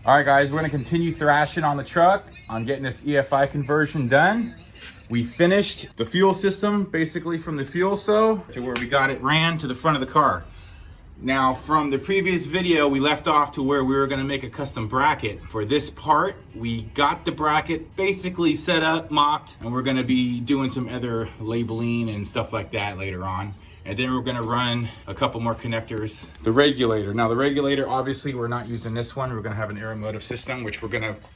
All right, guys, we're gonna continue thrashing on the truck on getting this EFI conversion done. We finished the fuel system, basically from the fuel cell to where we got it ran to the front of the car. Now, from the previous video, we left off to where we were gonna make a custom bracket. For this part, we got the bracket basically set up, mocked, and we're gonna be doing some other labeling and stuff like that later on. And then we're gonna run a couple more connectors. The regulator. Now the regulator, obviously we're not using this one. We're gonna have an aeromotive system, which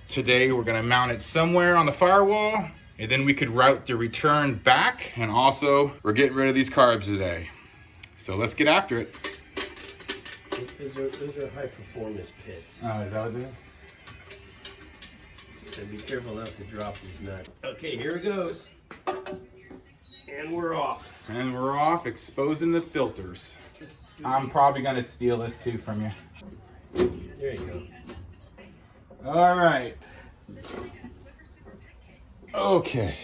today we're gonna mount it somewhere on the firewall. And then we could route the return back. And also, we're getting rid of these carbs today. So let's get after it. Those are high performance pits. Oh, is that what it is? So be careful not to drop these nuts. Okay, here it goes. And we're off. And we're off, exposing the filters. I'm probably gonna steal this too from you. There you go. All right. Okay.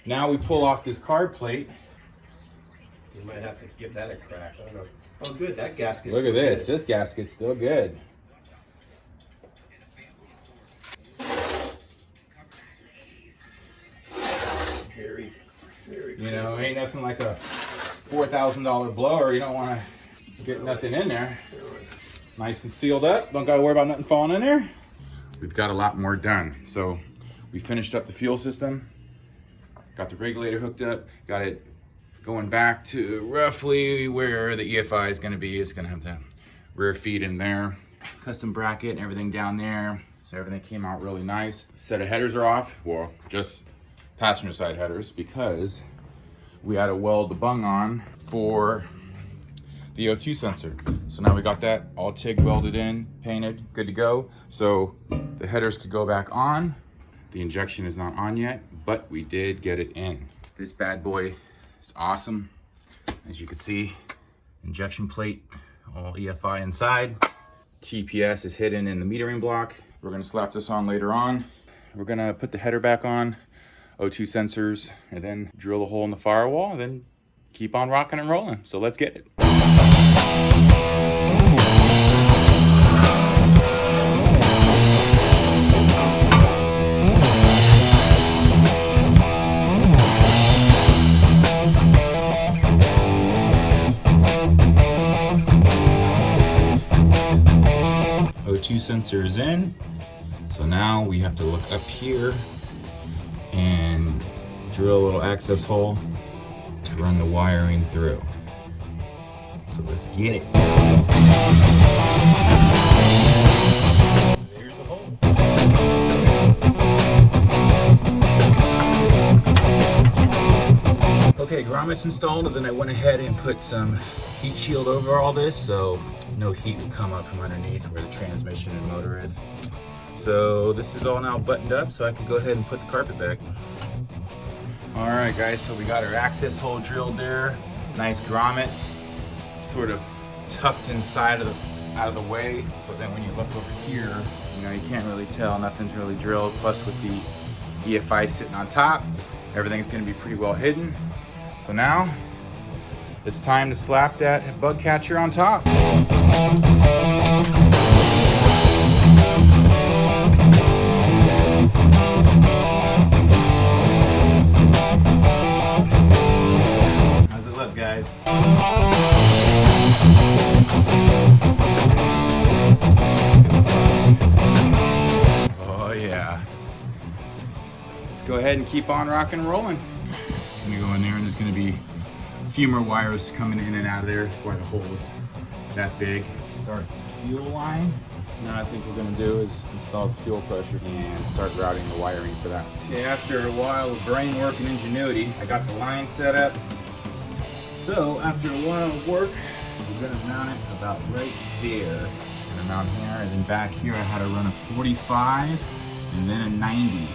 Now we pull off this carb plate. You might have to give that a crack. I don't know. Oh, good. That gasket's Look at this. good. This gasket's still good. Very you know, ain't nothing like a $4,000 blower. You don't want to get nothing in there. Nice and sealed up. Don't got to worry about nothing falling in there. We've got a lot more done. So we finished up the fuel system. Got the regulator hooked up. Got it going back to roughly where the EFI is going to be. It's going to have the rear feed in there. Custom bracket and everything down there. So everything came out really nice. Set of headers are off. Well, just passenger side headers, because we had to weld the bung on for the O2 sensor. So now we got that all TIG welded in, painted, good to go. So the headers could go back on. The injection is not on yet, but we did get it in. This bad boy is awesome. As you can see, injection plate, all EFI inside. TPS is hidden in the metering block. We're gonna slap this on later on. We're gonna put the header back on, O2 sensors, and then drill a hole in the firewall, and then keep on rocking and rolling. So let's get it. O2 sensor is in. So now we have to look up here and drill a little access hole to run the wiring through. So let's get it. There's the hole. Okay, grommets installed, and then I went ahead and put some heat shield over all this so no heat would come up from underneath where the transmission and motor is. So this is all now buttoned up, so I can go ahead and put the carpet back. All right, guys, so we got our access hole drilled there. Nice grommet, sort of tucked inside of out of the way, so then when you look over here, you know, you can't really tell, nothing's really drilled. Plus with the EFI sitting on top, everything's gonna be pretty well hidden. So now, it's time to slap that bug catcher on top. How's it look, guys? Oh yeah. Let's go ahead and keep on rocking and rolling. I'm gonna go in there, and there's gonna be a few more wires coming in and out of there. That's why the hole's that big. Start the fuel line. Now I think we're gonna do is install the fuel pressure and start routing the wiring for that. Okay, after a while of brain work and ingenuity, I got the line set up. So after a while of work, we're gonna mount it about right there. Just gonna mount here, and then back here I had to run a 45 and then a 90.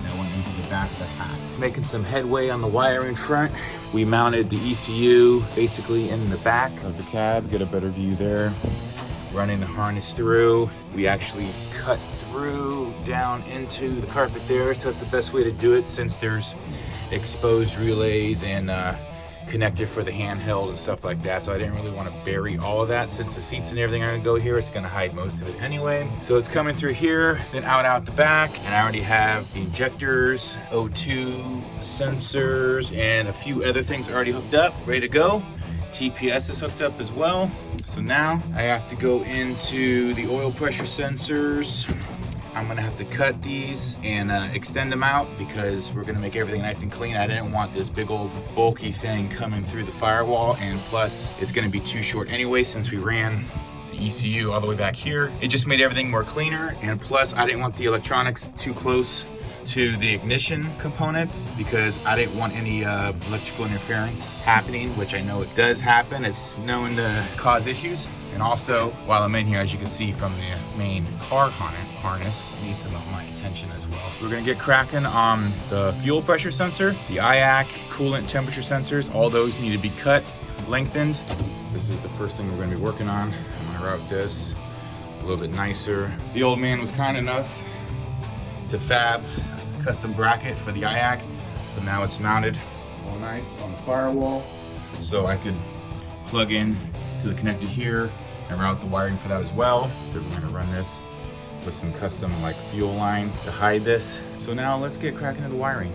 That went into the back of the hat. Making some headway on the wiring front. We mounted the ECU basically in the back of the cab, get a better view there. Running the harness through. We actually cut through down into the carpet there, so that's the best way to do it since there's exposed relays and connector for the handheld and stuff like that. So I didn't really want to bury all of that. Since the seats and everything are gonna go here, it's gonna hide most of it anyway. So it's coming through here, then out the back. And I already have the injectors, O2 sensors, and a few other things already hooked up, ready to go. TPS is hooked up as well. So now I have to go into the oil pressure sensors. I'm gonna have to cut these and extend them out because we're gonna make everything nice and clean. I didn't want this big old bulky thing coming through the firewall, and plus it's gonna be too short anyway since we ran the ECU all the way back here. It just made everything more cleaner, and plus I didn't want the electronics too close to the ignition components because I didn't want any electrical interference happening, which I know it does happen. It's known to cause issues. And also, while I'm in here, as you can see from the main car harness, needs some of my attention as well. We're gonna get cracking on the fuel pressure sensor, the IAC, coolant temperature sensors. All those need to be cut, lengthened. This is the first thing we're gonna be working on. I'm gonna route this a little bit nicer. The old man was kind enough to fab a custom bracket for the IAC, so now it's mounted all nice on the firewall, so I could plug in to the connector here and route the wiring for that as well. So we're gonna run this with some custom like fuel line to hide this. So now let's get cracking into the wiring.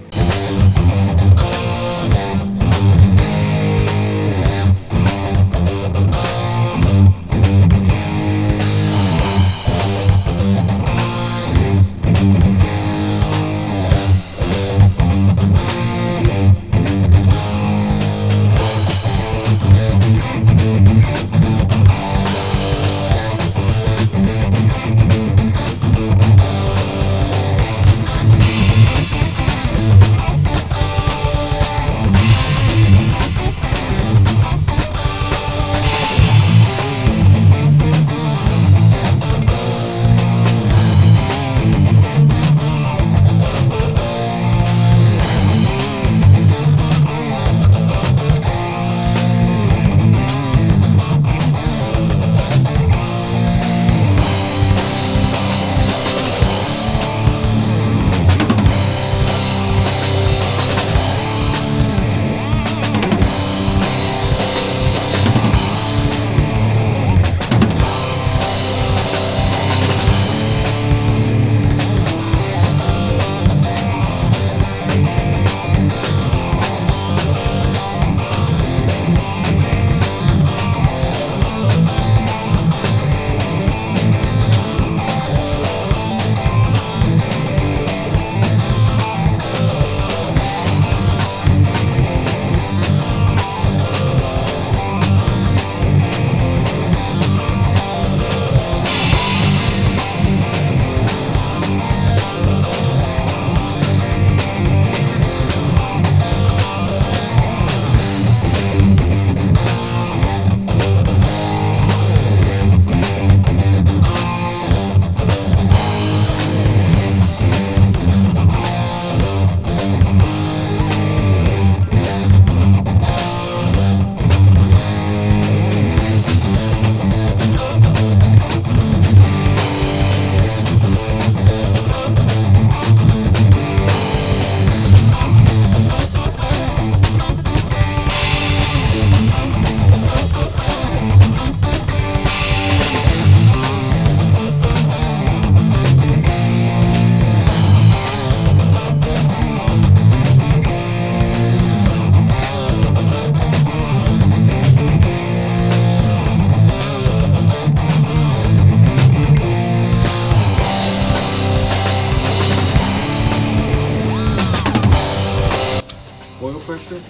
pressure,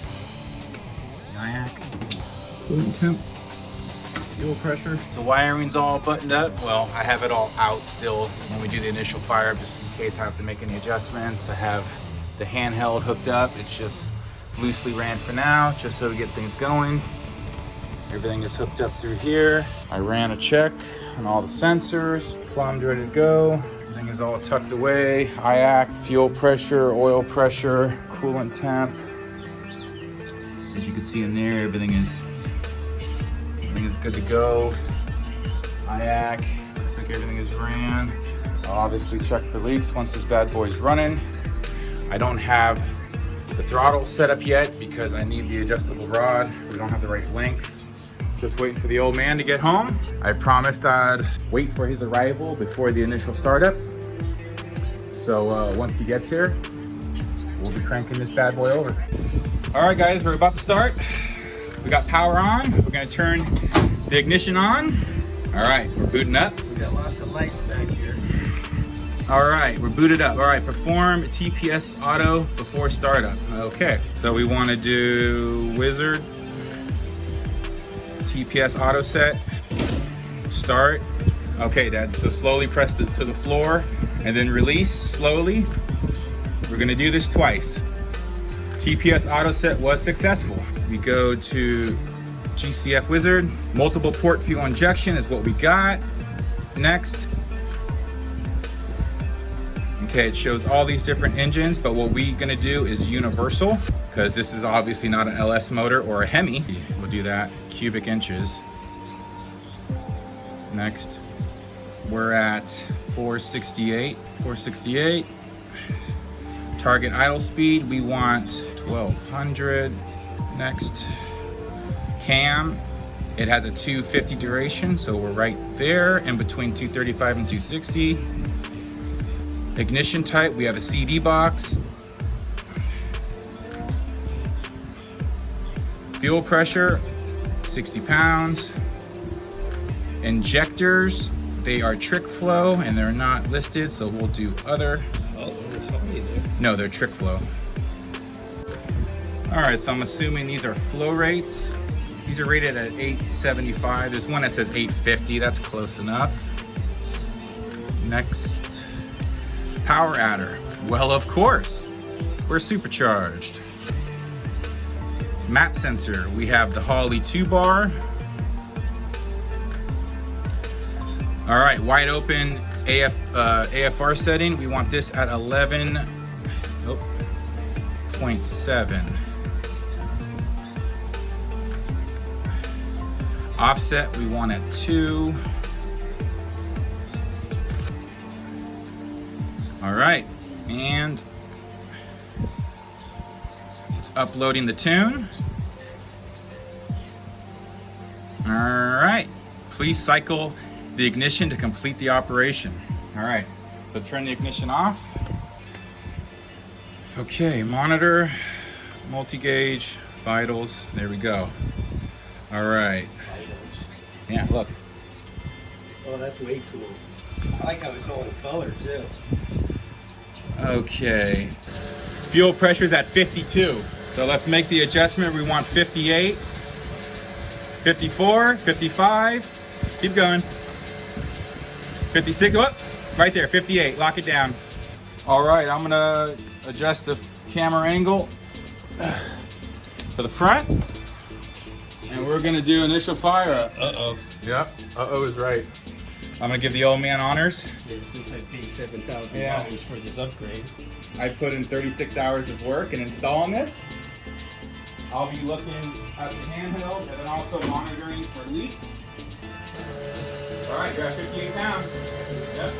IAC, coolant temp, fuel pressure. The wiring's all buttoned up. Well, I have it all out still when we do the initial fire, just in case I have to make any adjustments. I have the handheld hooked up. It's just loosely ran for now, just so we get things going. Everything is hooked up through here. I ran a check on all the sensors, plumbed, ready to go. Everything is all tucked away. IAC, fuel pressure, oil pressure, coolant temp. As you can see in there, everything is good to go. IAC, looks like everything is ran. I'll obviously check for leaks once this bad boy is running. I don't have the throttle set up yet because I need the adjustable rod. We don't have the right length. Just waiting for the old man to get home. I promised I'd wait for his arrival before the initial startup. So once he gets here, we'll be cranking this bad boy over. All right, guys, we're about to start. We got power on. We're gonna turn the ignition on. All right, we're booting up. We got lots of lights back here. All right, we're booted up. All right, perform TPS auto before startup. Okay, so we wanna do wizard, TPS auto set, start. Okay, Dad, so slowly press it to the floor and then release slowly. We're gonna do this twice. TPS auto set was successful. We go to GCF wizard. Multiple port fuel injection is what we got. Next. Okay, it shows all these different engines, but what we're gonna do is universal, because this is obviously not an LS motor or a Hemi. We'll do that, cubic inches. Next, we're at 468. Target idle speed, we want 1200. Next, cam, it has a 250 duration, so we're right there in between 235 and 260. Ignition type, we have a CD box. Fuel pressure, 60 pounds. Injectors, they are trick flow and they're not listed, so we'll do other. No, they're trick flow. All right, so I'm assuming these are flow rates. These are rated at 875. There's one that says 850, that's close enough. Next, power adder. Well, of course, we're supercharged. Map sensor, we have the Holley 2-bar. All right, wide open AFR setting. We want this at 11.7. Offset, we want at 2. All right, and it's uploading the tune. All right, please cycle the ignition to complete the operation. All right, so turn the ignition off. Okay, monitor, multi-gauge, vitals, there we go. All right. Vitals. Yeah, look. Oh, that's way cool. I like how it's all in color too. Okay, fuel pressure's at 52. So let's make the adjustment. We want 58, 54, 55, keep going. 56, oh, right there, 58, lock it down. All right, I'm gonna adjust the camera angle to the front. And we're gonna do initial fire up. Uh-oh. Yep, uh-oh is right. I'm gonna give the old man honors. Yeah, since I paid $7,000 Yeah. for this upgrade. I put in 36 hours of work in installing this. I'll be looking at the handheld and then also monitoring for leaks. All right, you're at 58 pounds. Yep.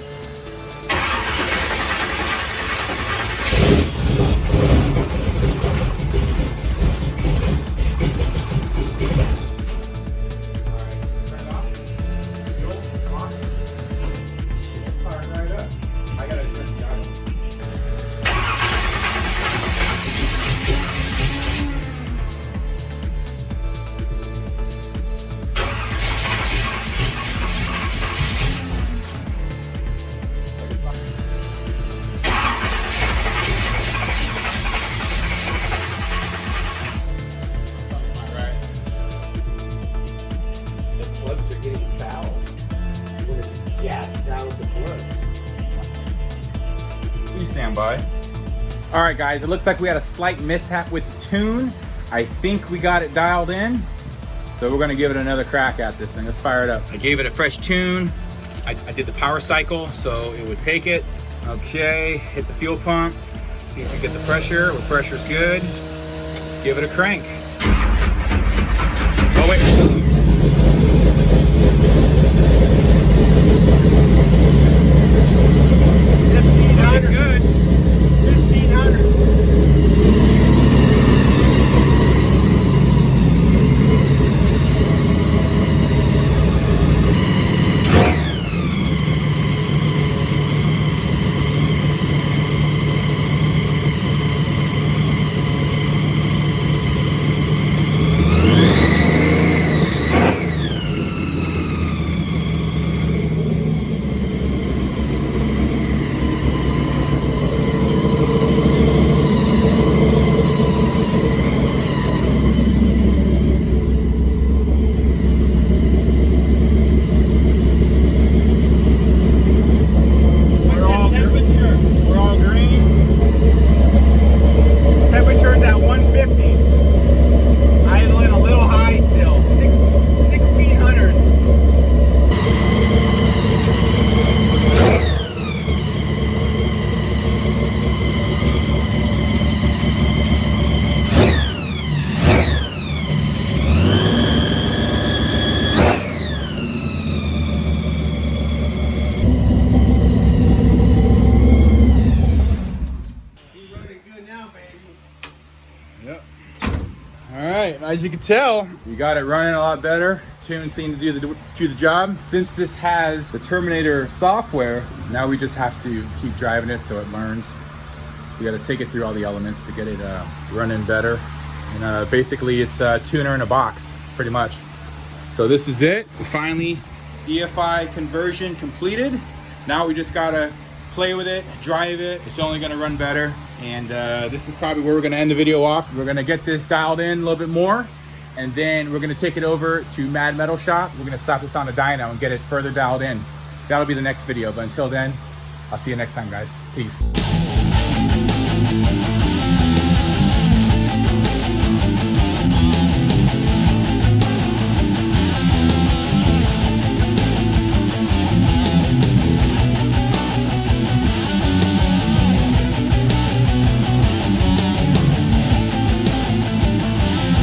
Please stand by. All right, guys, it looks like we had a slight mishap with the tune. I think we got it dialed in. So we're gonna give it another crack at this thing. Let's fire it up. I gave it a fresh tune. I did the power cycle, so it would take it. Okay, hit the fuel pump. See if we get the pressure. Well, pressure's good. Let's give it a crank. Oh, wait. Good. 1500. as you can tell, you got it running a lot better. Tune seemed to do the job. Since this has the Terminator software, now we just have to keep driving it so it learns. We got to take it through all the elements to get it running better. And basically it's a tuner in a box, pretty much. So this is it. Finally, EFI conversion completed. Now we just gotta play with it, drive it. It's only gonna run better. And this is probably where we're gonna end the video off. We're gonna get this dialed in a little bit more, and then we're gonna take it over to Mad Metal Shop. We're gonna slap this on a dyno and get it further dialed in. That'll be the next video, but until then, I'll see you next time, guys. Peace.